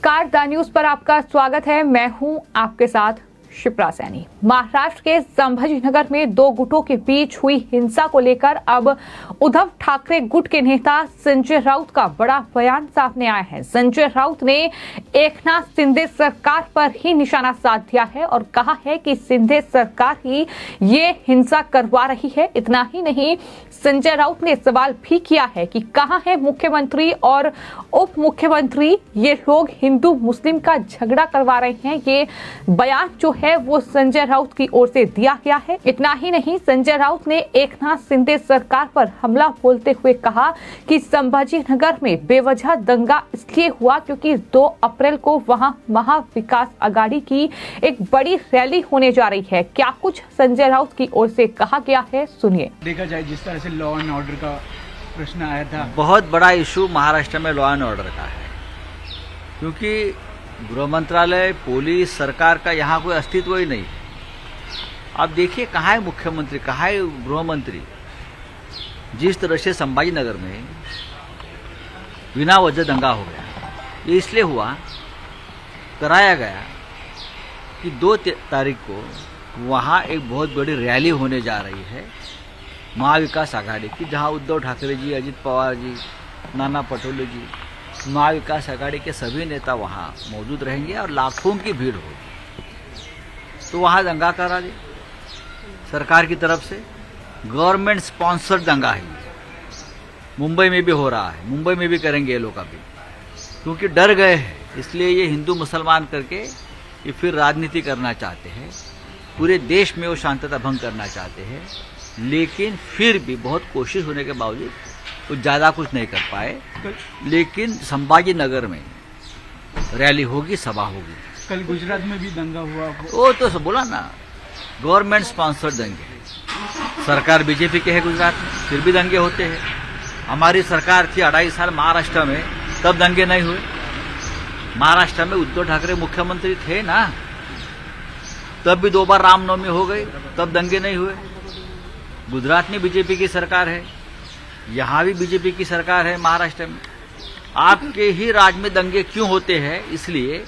नमस्कार, the news पर आपका स्वागत है। मैं हूं आपके साथ शिप्रा सैनी। महाराष्ट्र के संभाजीनगर में दो गुटों के बीच हुई हिंसा को लेकर अब उद्धव ठाकरे गुट के नेता संजय राउत का बड़ा बयान सामने आया है। संजय राउत ने एकनाथ शिंदे सरकार पर ही निशाना साध दिया है और कहा है कि शिंदे सरकार ही ये हिंसा करवा रही है। इतना ही नहीं, संजय राउत ने सवाल भी किया है कि कहां है मुख्यमंत्री और उप मुख्यमंत्री, ये लोग हिंदू मुस्लिम का झगड़ा करवा रहे हैं। ये बयान जो है वो संजय राउत की ओर से दिया गया है। इतना ही नहीं, संजय राउत ने एकनाथ शिंदे सरकार पर हमला बोलते हुए कहा कि संभाजीनगर में बेवजह दंगा इसलिए हुआ क्योंकि 2 अप्रैल को वहां महाविकास आघाड़ी की एक बड़ी रैली होने जा रही है। क्या कुछ संजय राउत की ओर से कहा गया है, सुनिए। देखा जाए जिस तरह से लॉ एंड ऑर्डर का प्रश्न आया था, बहुत बड़ा इशू महाराष्ट्र में लॉ एंड ऑर्डर का है, क्योंकि गृह मंत्रालय, पुलिस, सरकार का यहाँ कोई अस्तित्व ही नहीं। आप देखिए कहाँ है मुख्यमंत्री, कहाँ है गृह मंत्री। जिस तरह से संभाजीनगर में बिना वजह दंगा हो गया, ये इसलिए हुआ, कराया गया कि 2 तारीख को वहाँ एक बहुत बड़ी रैली होने जा रही है महाविकास आघाड़ी की, जहाँ उद्धव ठाकरे जी, अजित पवार जी, नाना पटोले जी, महाविकास आघाड़ी के सभी नेता वहाँ मौजूद रहेंगे और लाखों की भीड़ होगी। तो वहाँ दंगा करा दे सरकार की तरफ से, गवर्नमेंट स्पॉन्सर्ड दंगा है। मुंबई में भी हो रहा है, मुंबई में भी करेंगे ये लोग अभी, क्योंकि डर गए हैं। इसलिए ये हिंदू मुसलमान करके ये फिर राजनीति करना चाहते हैं, पूरे देश में वो शांतता भंग करना चाहते हैं। लेकिन फिर भी बहुत कोशिश होने के बावजूद वो ज़्यादा कुछ नहीं कर पाए। लेकिन संभाजीनगर में रैली होगी, सभा होगी। कल गुजरात में भी दंगा हुआ, वो तो बोला ना, गवर्नमेंट स्पॉन्सर्ड दंगे। सरकार बीजेपी के है गुजरात में, फिर भी दंगे होते हैं। हमारी सरकार थी 2.5 साल महाराष्ट्र में, तब दंगे नहीं हुए। महाराष्ट्र में उद्धव ठाकरे मुख्यमंत्री थे ना, तब भी 2 बार रामनवमी हो गई, तब दंगे नहीं हुए। गुजरात में बीजेपी की सरकार है, यहाँ भी बीजेपी की सरकार है महाराष्ट्र में। आपके ही राज्य में दंगे क्यों होते हैं? इसलिए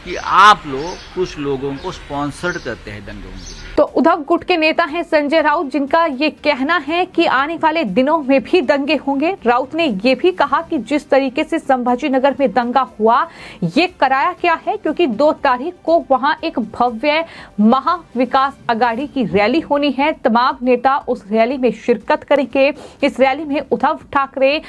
कि आप लोग कुछ लोगों को स्पॉन्सर्ड करते हैं दंगों के। तो उद्धव गुट के नेता हैं संजय राउत, जिनका ये कहना है कि आने वाले दिनों में भी दंगे होंगे। राउत ने ये भी कहा कि जिस तरीके से संभाजीनगर में दंगा हुआ, ये कराया गया है क्योंकि 2 तारीख को वहां एक भव्य महाविकास आघाड़ी की रैली होनी है। तमाम नेता उस रैली में शिरकत करेंगे। इस रैली में उद्धव ठाकरे,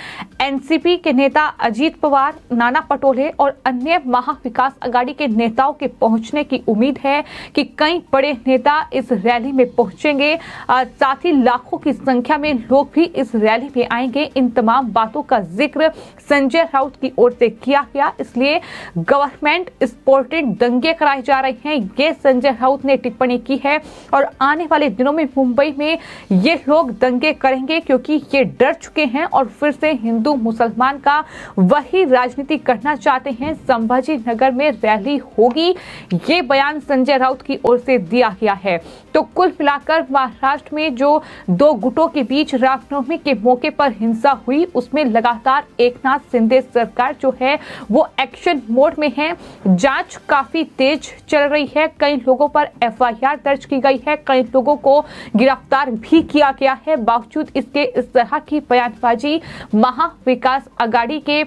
एनसीपी के नेता अजित पवार, नाना पटोले और अन्य महाविकास आघाड़ी के नेताओं के पहुंचने की उम्मीद है कि कई बड़े नेता इस रैली में पहुंचेंगे। साथ ही लाखों की संख्या में लोग भी इस रैली में आएंगे। इन तमाम बातों का जिक्र संजय राउत की ओर से किया गया, इसलिए गवर्नमेंट स्पॉन्सर्ड दंगे कराए जा रहे हैं, ये संजय राउत ने टिप्पणी की है। और आने वाले दिनों में मुंबई में ये लोग दंगे करेंगे क्योंकि ये डर चुके हैं और फिर से हिंदू मुसलमान का वही राजनीति करना चाहते हैं। संभाजीनगर में रैली होगी, ये बयान संजय राउत की ओर से दिया गया है। तो कुल मिलाकर महाराष्ट्र में जो 2 गुटों के बीच रामनवमी के मौके पर हिंसा हुई, उसमें लगातार एकनाथ शिंदे सरकार जो है वो एक्शन मोड में है। जांच काफी तेज चल रही है, कई लोगों पर एफआईआर दर्ज की गई है, कई लोगों को गिरफ्तार भी किया गया है। बावजूद इसके इस तरह की बयानबाजी महाविकास आघाड़ी के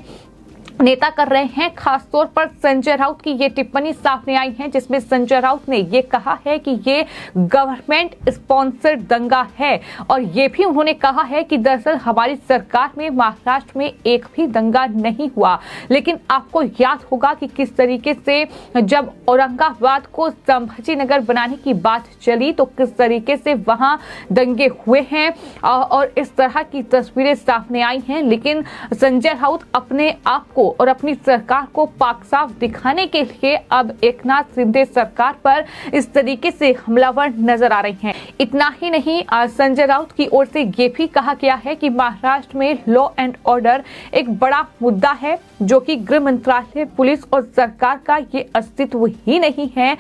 नेता कर रहे हैं। खासतौर पर संजय राउत की ये टिप्पणी सामने आई है, जिसमें संजय राउत ने ये कहा है कि ये गवर्नमेंट स्पॉन्सर्ड दंगा है। और ये भी उन्होंने कहा है कि दरअसल हमारी सरकार में महाराष्ट्र में एक भी दंगा नहीं हुआ। लेकिन आपको याद होगा कि किस तरीके से जब औरंगाबाद को संभाजीनगर बनाने की बात चली तो किस तरीके से वहां दंगे हुए हैं और इस तरह की तस्वीरें सामने आई हैं। लेकिन संजय राउत अपने आप को और अपनी सरकार को पाक साफ दिखाने के लिए अब एकनाथ शिंदे सरकार पर इस तरीके से हमलावर नजर आ रही हैं। इतना ही नहीं, संजय राउत की ओर से ये भी कहा गया है कि महाराष्ट्र में लॉ एंड ऑर्डर एक बड़ा मुद्दा है, जो कि गृह मंत्रालय, पुलिस और सरकार का ये अस्तित्व ही नहीं है।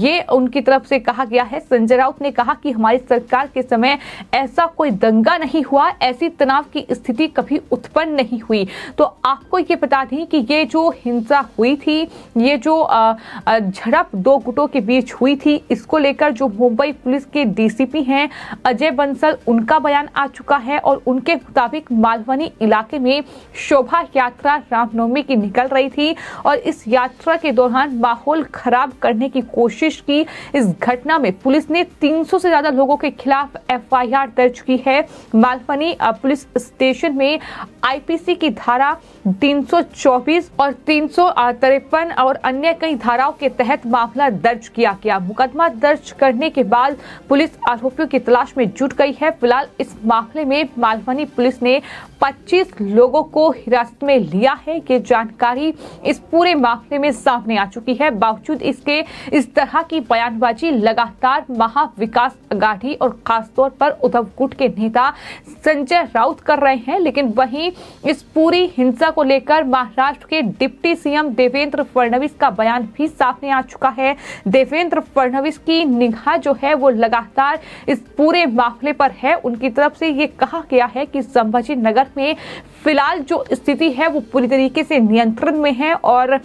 ये उनकी तरफ से कहा गया है। संजय राउत ने कहा कि हमारी सरकार के समय ऐसा कोई दंगा नहीं हुआ, ऐसी तनाव की स्थिति कभी उत्पन्न नहीं हुई। तो आपको ये बता दें कि ये जो हिंसा हुई थी, ये जो झड़प दो गुटों के बीच हुई थी, इसको लेकर जो मुंबई पुलिस के डीसीपी हैं अजय बंसल, उनका बयान आ चुका है और उनके मुताबिक मालवनी इलाके में शोभा यात्रा रामनवमी की निकल रही थी और इस यात्रा के दौरान माहौल खराब करने की कोशिश की। इस घटना में पुलिस ने 300 से ज्यादा लोगों के खिलाफ एफआईआर दर्ज की है। मालवनी पुलिस स्टेशन में आईपीसी की धारा 324 और 353 और अन्य कई धाराओं के तहत मामला दर्ज किया गया। मुकदमा दर्ज करने के बाद पुलिस आरोपियों की तलाश में जुट गई है। फिलहाल इस मामले में मालवनी पुलिस ने 25 लोगों को हिरासत में लिया है। ये जानकारी इस पूरे मामले में सामने आ चुकी है। बावजूद इसके इस तरह की बयानबाजी लगातार महाविकास अघाड़ी और खासतौर पर उद्धव गुट के नेता संजय राउत कर रहे हैं, लेकिन वहीं इस पूरी हिंसा को लेकर महाराष्ट्र के डिप्टी सीएम देवेंद्र फडणवीस का बयान भी सामने आ चुका है। देवेंद्र फडणवीस की निगाह जो है वो लगातार इस पूरे मामले पर है। उनकी तरफ से ये कहा गया है कि संभाजी नगर में फिलहाल जो स्थिति है वो पूरी तरीके से नियंत्रण में है और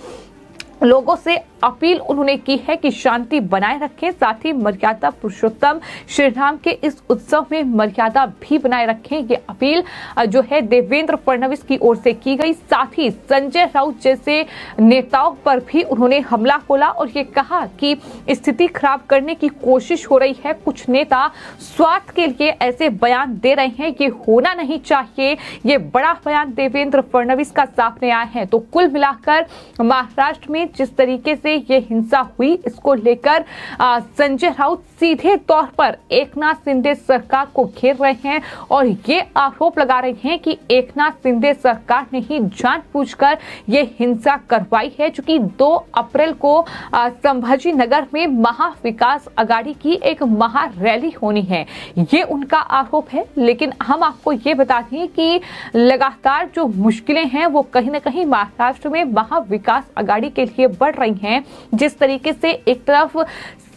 लोगों से अपील उन्होंने की है कि शांति बनाए रखें, साथ ही मर्यादा पुरुषोत्तम श्री राम के इस उत्सव में मर्यादा भी बनाए रखें। ये अपील जो है देवेंद्र फडणवीस की ओर से की गई। साथ ही संजय राउत जैसे नेताओं पर भी उन्होंने हमला बोला और ये कहा कि स्थिति खराब करने की कोशिश हो रही है। कुछ नेता स्वार्थ के लिए ऐसे बयान दे रहे हैं, ये होना नहीं चाहिए। ये बड़ा बयान देवेंद्र फडणवीस का सामने आया है। तो कुल मिलाकर महाराष्ट्र में जिस तरीके से ये हिंसा हुई, इसको लेकर संजय राउत सीधे तौर पर एकनाथ शिंदे सरकार को घेर रहे हैं और ये आरोप लगा रहे हैं कि एकनाथ शिंदे सरकार ने ही जानबूझकर ये हिंसा करवाई है। चूंकि 2 अप्रैल को संभाजी नगर में महाविकास अघाड़ी की एक महा रैली होनी है, ये उनका आरोप है। लेकिन हम आपको ये बता दें कि लगातार जो मुश्किलें हैं वो कहीं ना कहीं महाराष्ट्र में महाविकास अघाड़ी के लिए बढ़ रही हैं। जिस तरीके से एक तरफ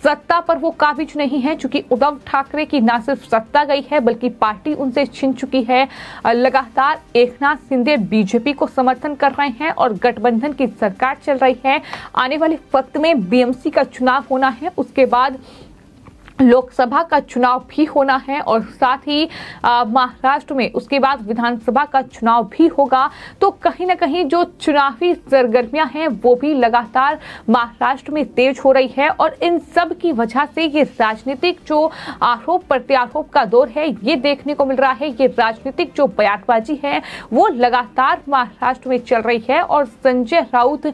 सत्ता पर वो काबिज नहीं है, चूंकि उद्धव ठाकरे की ना सिर्फ सत्ता गई है बल्कि पार्टी उनसे छिन चुकी है। लगातार एकनाथ शिंदे बीजेपी को समर्थन कर रहे हैं और गठबंधन की सरकार चल रही है। आने वाले वक्त में बीएमसी का चुनाव होना है, उसके बाद लोकसभा का चुनाव भी होना है और साथ ही महाराष्ट्र में उसके बाद विधानसभा का चुनाव भी होगा। तो कहीं ना कहीं जो चुनावी सरगर्मियां हैं वो भी लगातार महाराष्ट्र में तेज हो रही है और इन सब की वजह से ये राजनीतिक जो आरोप प्रत्यारोप का दौर है ये देखने को मिल रहा है। ये राजनीतिक जो बयानबाजी है वो लगातार महाराष्ट्र में चल रही है और संजय राउत,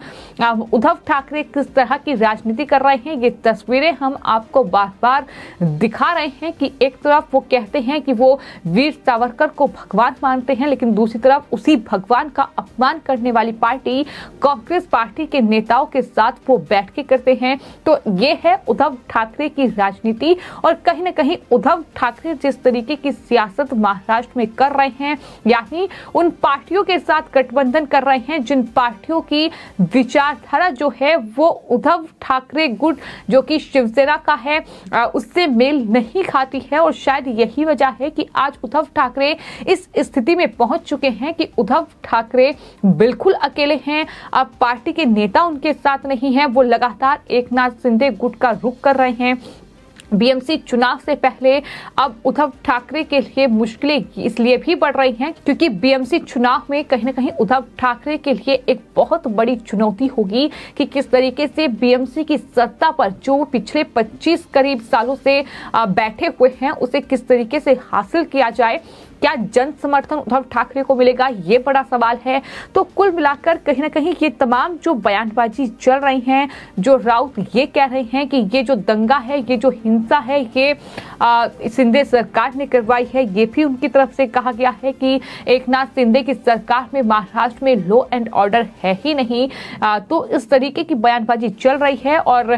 उद्धव ठाकरे किस तरह की राजनीति कर रहे हैं ये तस्वीरें हम आपको बार बार दिखा रहे हैं कि एक तरफ वो कहते हैं कि वो वीर सावरकर को भगवान मानते हैं, लेकिन दूसरी तरफ उसी भगवान का अपमान करने वाली पार्टी कांग्रेस पार्टी के नेताओं के साथ वो बैठ के करते हैं। तो ये है उद्धव ठाकरे की राजनीति और कहीं ना कहीं उद्धव ठाकरे जिस तरीके की सियासत महाराष्ट्र में कर रहे हैं, यानी उन पार्टियों के साथ गठबंधन कर रहे हैं जिन पार्टियों की विचारधारा जो है वो उद्धव ठाकरे गुट जो कि शिवसेना का है उससे मेल नहीं खाती है। और शायद यही वजह है कि आज उद्धव ठाकरे इस स्थिति में पहुंच चुके हैं कि उद्धव ठाकरे बिल्कुल अकेले हैं। अब पार्टी के नेता उनके साथ नहीं है, वो लगातार एकनाथ शिंदे गुट का रुख कर रहे हैं। बीएमसी चुनाव से पहले अब उद्धव ठाकरे के लिए मुश्किलें इसलिए भी बढ़ रही हैं क्योंकि बीएमसी चुनाव में कहीं ना कहीं उद्धव ठाकरे के लिए एक बहुत बड़ी चुनौती होगी कि किस तरीके से बीएमसी की सत्ता पर जो पिछले 25 करीब सालों से बैठे हुए हैं उसे किस तरीके से हासिल किया जाए। क्या जन समर्थन उद्धव ठाकरे को मिलेगा, ये बड़ा सवाल है। तो कुल मिलाकर कहीं ना कहीं ये तमाम जो बयानबाजी चल रही हैं, जो राउत ये कह रहे हैं कि ये जो दंगा है, ये जो हिंसा है, ये शिंदे सरकार ने करवाई है। ये भी उनकी तरफ से कहा गया है कि एकनाथ शिंदे की सरकार में महाराष्ट्र में लॉ एंड ऑर्डर है ही नहीं। तो इस तरीके की बयानबाजी चल रही है और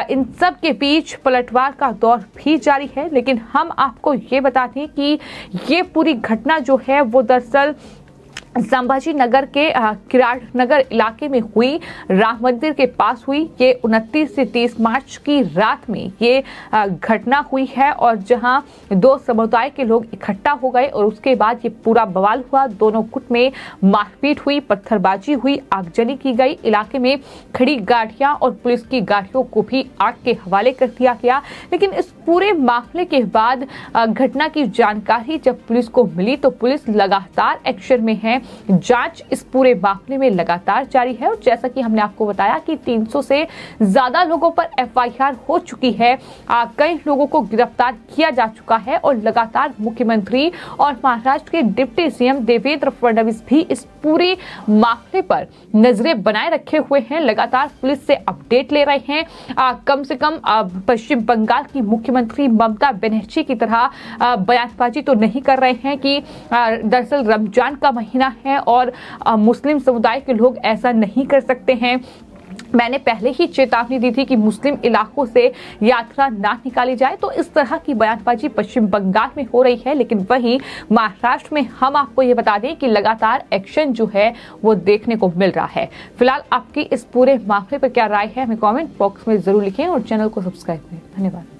इन सब के बीच पलटवार का दौर भी जारी है। लेकिन हम आपको ये बता दें कि ये पूरी घटना जो है वो दरअसल संभाजी नगर के किराड़ नगर इलाके में हुई, राम मंदिर के पास हुई। ये 29 से 30 मार्च की रात में ये घटना हुई है और जहां दो समुदाय के लोग इकट्ठा हो गए और उसके बाद ये पूरा बवाल हुआ। दोनों गुट में मारपीट हुई, पत्थरबाजी हुई, आगजनी की गई। इलाके में खड़ी गाड़ियां और पुलिस की गाड़ियों को भी आग के हवाले कर दिया गया। लेकिन इस पूरे मामले के बाद घटना की जानकारी जब पुलिस को मिली तो पुलिस लगातार एक्शन में है। जांच इस पूरे मामले में लगातार जारी है और जैसा कि हमने आपको बताया कि 300 से ज्यादा लोगों पर एफआईआर हो चुकी है। कई लोगों को गिरफ्तार किया जा चुका है और लगातार मुख्यमंत्री और महाराष्ट्र के डिप्टी सीएम देवेंद्र फडणवीस भी इस पूरे मामले पर नजरें बनाए रखे हुए हैं। लगातार पुलिस से अपडेट ले रहे हैं। कम से कम पश्चिम बंगाल की मुख्यमंत्री ममता बनर्जी की तरह बयानबाजी तो नहीं कर रहे हैं कि दरअसल रमजान का महीना है और मुस्लिम समुदाय के लोग ऐसा नहीं कर सकते हैं। मैंने पहले ही चेतावनी दी थी कि मुस्लिम इलाकों से यात्रा ना निकाली जाए। तो इस तरह की बयानबाजी पश्चिम बंगाल में हो रही है, लेकिन वहीं महाराष्ट्र में हम आपको ये बता दें कि लगातार एक्शन जो है वो देखने को मिल रहा है। फिलहाल आपकी इस पूरे मामले पर क्या राय है हमें कमेंट बॉक्स में जरूर लिखें और चैनल को सब्सक्राइब करें। धन्यवाद।